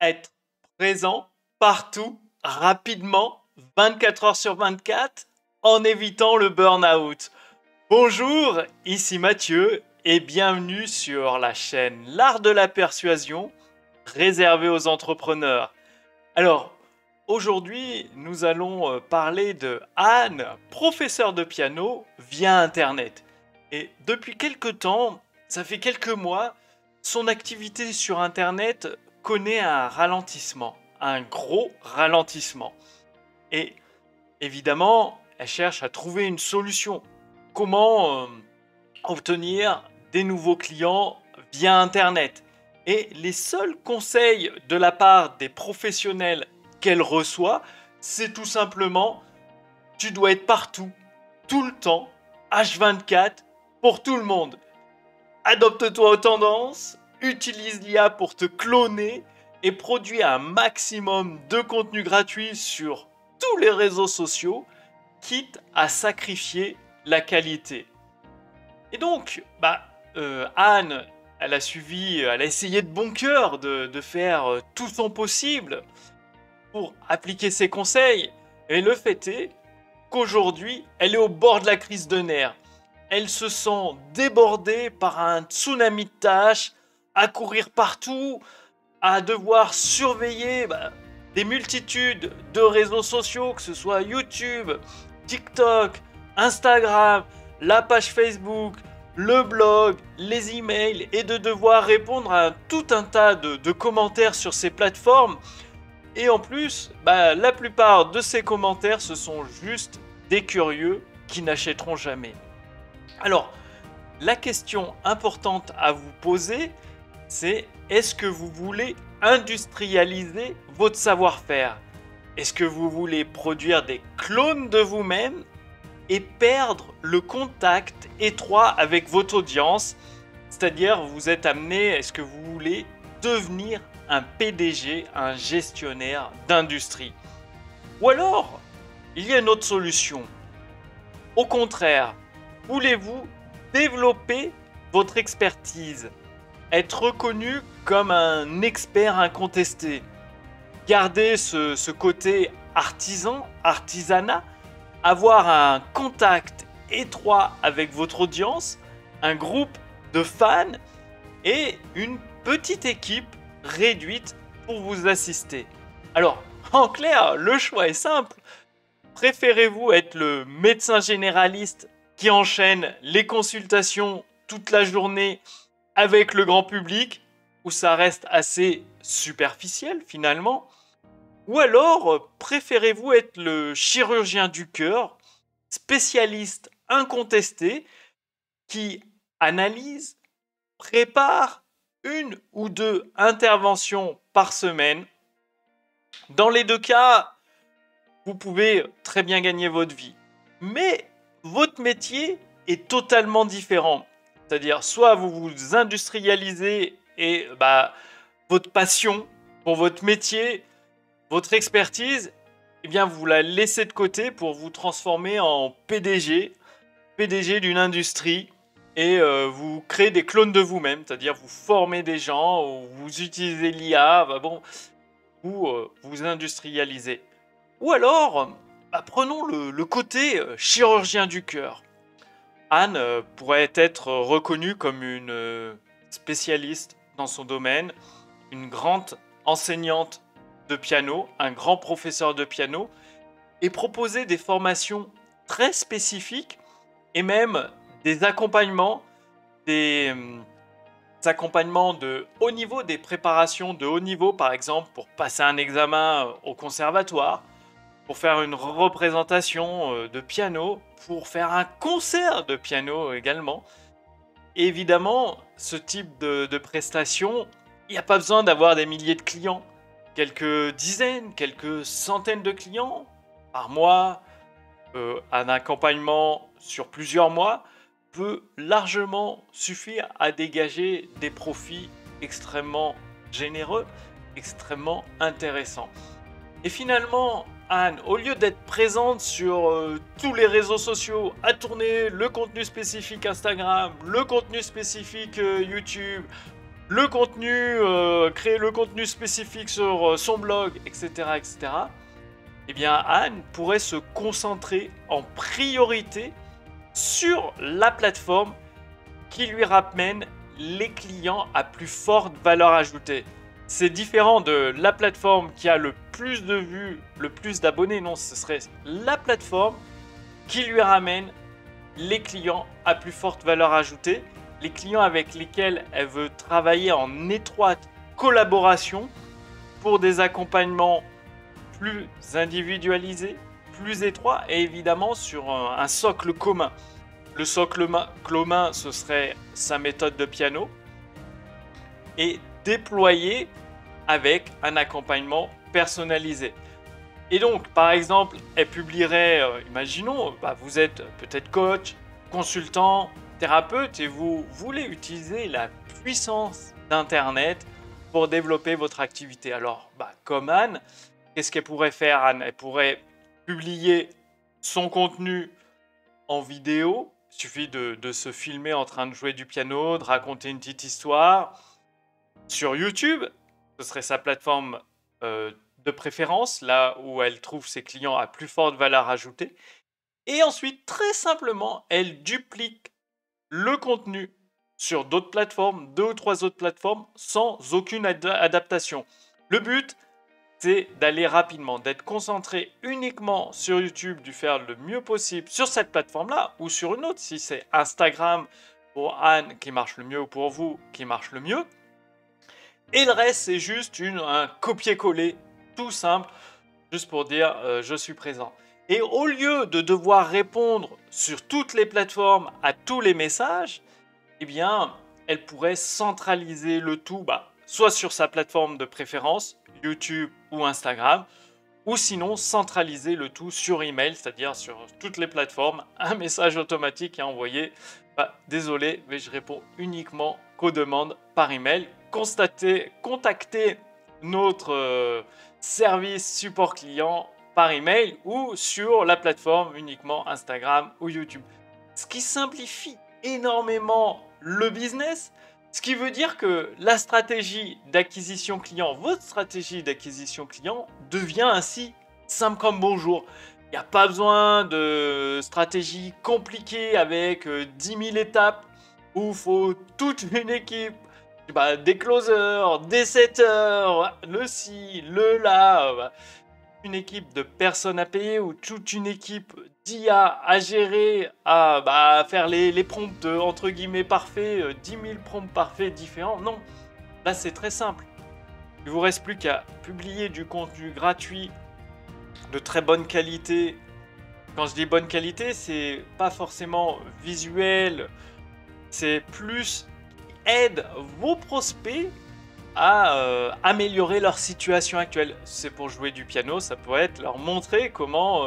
être présent partout, rapidement, 24 heures sur 24, en évitant le burn-out. Bonjour, ici Mathieu et bienvenue sur la chaîne L'Art de la Persuasion, réservée aux entrepreneurs. Alors, aujourd'hui, nous allons parler de Anne, professeure de piano via Internet. Et depuis quelques temps, ça fait quelques mois, son activité sur Internet connaît un ralentissement, un gros ralentissement. Et évidemment, elle cherche à trouver une solution. Comment obtenir des nouveaux clients via Internet. Et les seuls conseils de la part des professionnels qu'elle reçoit, c'est tout simplement, tu dois être partout, tout le temps, H24, pour tout le monde. Adopte-toi aux tendances, utilise l'IA pour te cloner et produis un maximum de contenu gratuit sur tous les réseaux sociaux, quitte à sacrifier la qualité. Et donc, Anne, elle a essayé de bon cœur de faire tout son possible pour appliquer ses conseils. Et le fait est qu'aujourd'hui, elle est au bord de la crise de nerfs. Elle se sent débordée par un tsunami de tâches, à courir partout, à devoir surveiller des multitudes de réseaux sociaux, que ce soit YouTube, TikTok, Instagram, la page Facebook, le blog, les emails, et de devoir répondre à tout un tas de commentaires sur ces plateformes. Et en plus, la plupart de ces commentaires, ce sont juste des curieux qui n'achèteront jamais. Alors, la question importante à vous poser, c'est est-ce que vous voulez industrialiser votre savoir-faire? Est-ce que vous voulez produire des clones de vous-même et perdre le contact étroit avec votre audience? C'est-à-dire, vous êtes amené, est-ce que vous voulez devenir un PDG, un gestionnaire d'industrie? Ou alors, il y a une autre solution. Au contraire, voulez-vous développer votre expertise, être reconnu comme un expert incontesté, garder ce côté artisanat, avoir un contact étroit avec votre audience, un groupe de fans et une petite équipe réduite pour vous assister? Alors, en clair, le choix est simple. Préférez-vous être le médecin généraliste qui enchaîne les consultations toute la journée avec le grand public, où ça reste assez superficiel finalement? Ou alors, préférez-vous être le chirurgien du cœur, spécialiste incontesté, qui analyse, prépare une ou deux interventions par semaine? Dans les deux cas, vous pouvez très bien gagner votre vie. Mais votre métier est totalement différent. C'est-à-dire, soit vous vous industrialisez et votre passion pour votre métier, votre expertise, eh bien vous la laissez de côté pour vous transformer en PDG d'une industrie, et vous créez des clones de vous-même, c'est-à-dire vous formez des gens, ou vous utilisez l'IA, vous vous industrialisez. Ou alors, prenons le côté chirurgien du cœur. Anne pourrait être reconnue comme une spécialiste dans son domaine, une grande enseignante de piano, un grand professeur de piano, et proposer des formations très spécifiques et même des accompagnements, de haut niveau, des préparations de haut niveau, par exemple pour passer un examen au conservatoire, pour faire une représentation de piano, pour faire un concert de piano également. Et évidemment, ce type de prestation, il n'y a pas besoin d'avoir des milliers de clients. Quelques dizaines, quelques centaines de clients par mois, un accompagnement sur plusieurs mois peut largement suffire à dégager des profits extrêmement généreux, extrêmement intéressants. Et finalement, Anne, au lieu d'être présente sur tous les réseaux sociaux, à tourner le contenu spécifique Instagram, le contenu spécifique YouTube, le contenu, créer le contenu spécifique sur son blog, etc., etc., eh bien Anne pourrait se concentrer en priorité sur la plateforme qui lui ramène les clients à plus forte valeur ajoutée. C'est différent de la plateforme qui a le plus de vues, le plus d'abonnés. Non, ce serait la plateforme qui lui ramène les clients à plus forte valeur ajoutée, les clients avec lesquels elle veut travailler en étroite collaboration pour des accompagnements plus individualisés, plus étroits et évidemment sur un socle commun. Le socle commun, ce serait sa méthode de piano et déployé avec un accompagnement personnalisé. Et donc, par exemple, elle publierait, imaginons, vous êtes peut-être coach, consultant, thérapeute et vous voulez utiliser la puissance d'Internet pour développer votre activité. Alors, comme Anne, qu'est-ce qu'elle pourrait faire, Anne? Elle pourrait publier son contenu en vidéo. Il suffit de se filmer en train de jouer du piano, de raconter une petite histoire. Sur YouTube, ce serait sa plateforme de préférence, là où elle trouve ses clients à plus forte valeur ajoutée. Et ensuite, très simplement, elle duplique le contenu sur d'autres plateformes, 2 ou 3 autres plateformes, sans aucune adaptation. Le but, c'est d'aller rapidement, d'être concentré uniquement sur YouTube, de faire le mieux possible sur cette plateforme-là ou sur une autre, si c'est Instagram pour Anne qui marche le mieux ou pour vous qui marche le mieux. Et le reste, c'est juste un copier-coller tout simple, juste pour dire je suis présent. Et au lieu de devoir répondre sur toutes les plateformes à tous les messages, eh bien, elle pourrait centraliser le tout, soit sur sa plateforme de préférence, YouTube ou Instagram, ou sinon centraliser le tout sur email, c'est-à-dire sur toutes les plateformes, un message automatique est envoyé. Désolé, mais je réponds uniquement qu'aux demandes par email. Contactez notre service support client par email ou sur la plateforme uniquement Instagram ou YouTube. Ce qui simplifie énormément le business, ce qui veut dire que la stratégie d'acquisition client, votre stratégie d'acquisition client devient ainsi simple comme bonjour. Il n'y a pas besoin de stratégie compliquée avec 10 000 étapes où il faut toute une équipe, des closers, des setters, le ci, le là, une équipe de personnes à payer ou toute une équipe d'IA à gérer, à faire les prompts entre guillemets parfaits, 10 000 prompts parfaits différents. Non, là c'est très simple. Il vous reste plus qu'à publier du contenu gratuit de très bonne qualité. Quand je dis bonne qualité, c'est pas forcément visuel, c'est plus aide vos prospects à améliorer leur situation actuelle. C'est pour jouer du piano, ça pourrait être leur montrer comment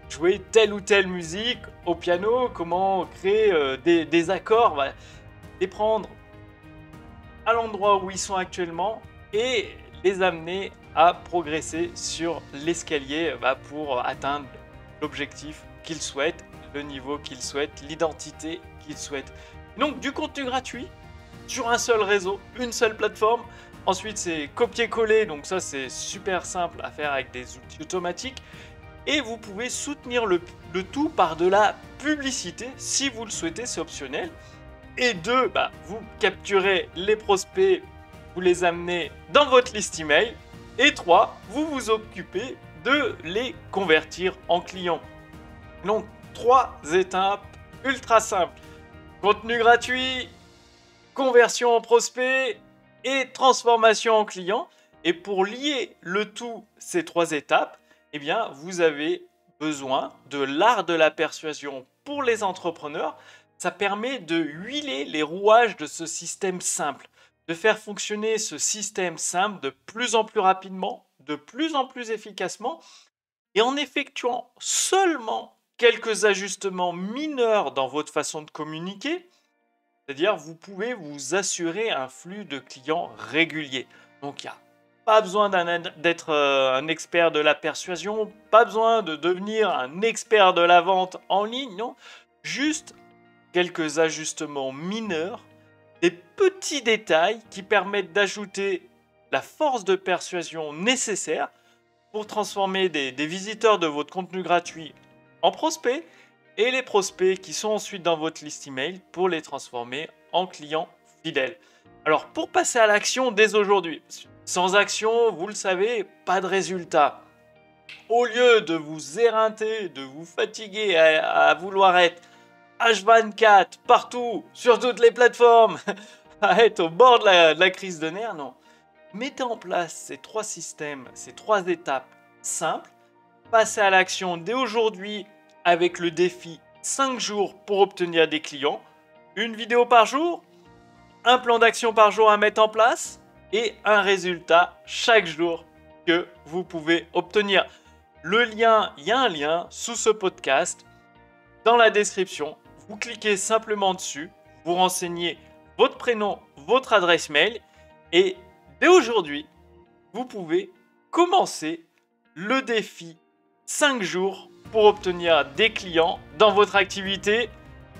jouer telle ou telle musique au piano, comment créer des accords, les prendre à l'endroit où ils sont actuellement et les amener à progresser sur l'escalier pour atteindre l'objectif qu'ils souhaitent, le niveau qu'ils souhaitent, l'identité qu'ils souhaitent. Donc du contenu gratuit sur un seul réseau, une seule plateforme. Ensuite, c'est copier-coller, donc ça c'est super simple à faire avec des outils automatiques. Et vous pouvez soutenir le tout par de la publicité si vous le souhaitez, c'est optionnel. Et 2, vous capturez les prospects, vous les amenez dans votre liste email. Et 3, vous vous occupez de les convertir en clients. Donc 3 étapes ultra simples. Contenu gratuit, conversion en prospect et transformation en client. Et pour lier le tout, ces 3 étapes, eh bien, vous avez besoin de l'art de la persuasion pour les entrepreneurs. Ça permet de huiler les rouages de ce système simple, de faire fonctionner ce système simple de plus en plus rapidement, de plus en plus efficacement, et en effectuant seulement quelques ajustements mineurs dans votre façon de communiquer. C'est-à-dire, vous pouvez vous assurer un flux de clients régulier. Donc, il n'y a pas besoin d'être un expert de la persuasion, pas besoin de devenir un expert de la vente en ligne, non. Juste quelques ajustements mineurs des petits détails qui permettent d'ajouter la force de persuasion nécessaire pour transformer des visiteurs de votre contenu gratuit en prospects et les prospects qui sont ensuite dans votre liste email pour les transformer en clients fidèles. Alors pour passer à l'action dès aujourd'hui, sans action, vous le savez, pas de résultat. Au lieu de vous éreinter, de vous fatiguer à vouloir être H24 partout, sur toutes les plateformes, à être au bord de la crise de nerfs, non. Mettez en place ces 3 systèmes, ces 3 étapes simples. Passez à l'action dès aujourd'hui avec le défi 5 jours pour obtenir des clients, une vidéo par jour, un plan d'action par jour à mettre en place et un résultat chaque jour que vous pouvez obtenir. Il y a un lien sous ce podcast dans la description. Vous cliquez simplement dessus, vous renseignez votre prénom, votre adresse mail et dès aujourd'hui, vous pouvez commencer le défi 5 jours pour obtenir des clients dans votre activité.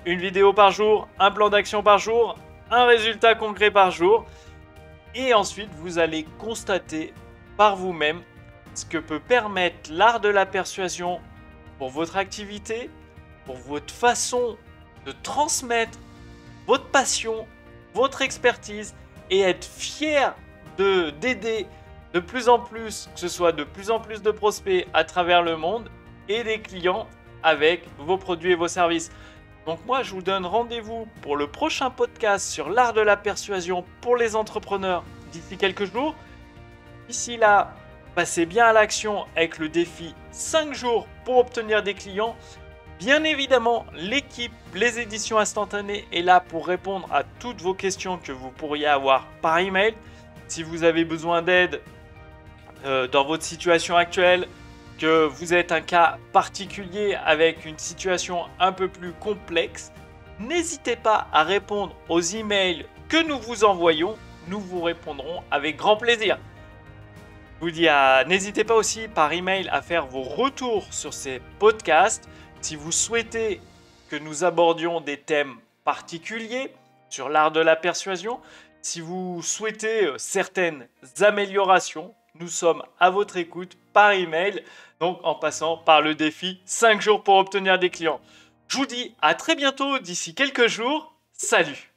Une vidéo par jour, un plan d'action par jour, un résultat concret par jour. Et ensuite, vous allez constater par vous-même ce que peut permettre l'art de la persuasion pour votre activité, pour votre façon de transmettre votre passion, votre expertise et être fier d'aider de plus en plus, que ce soit de plus en plus de prospects à travers le monde et des clients avec vos produits et vos services. Donc moi, je vous donne rendez-vous pour le prochain podcast sur l'art de la persuasion pour les entrepreneurs d'ici quelques jours. D'ici là, passez bien à l'action avec le défi 5 jours pour obtenir des clients. Bien évidemment, l'équipe Les Éditions Instantanées est là pour répondre à toutes vos questions que vous pourriez avoir par email. Si vous avez besoin d'aide dans votre situation actuelle, que vous êtes un cas particulier avec une situation un peu plus complexe, n'hésitez pas à répondre aux emails que nous vous envoyons. Nous vous répondrons avec grand plaisir. Je vous dis n'hésitez pas aussi par email à faire vos retours sur ces podcasts. Si vous souhaitez que nous abordions des thèmes particuliers sur l'art de la persuasion, si vous souhaitez certaines améliorations, nous sommes à votre écoute par email, donc en passant par le défi 5 jours pour obtenir des clients. Je vous dis à très bientôt d'ici quelques jours. Salut!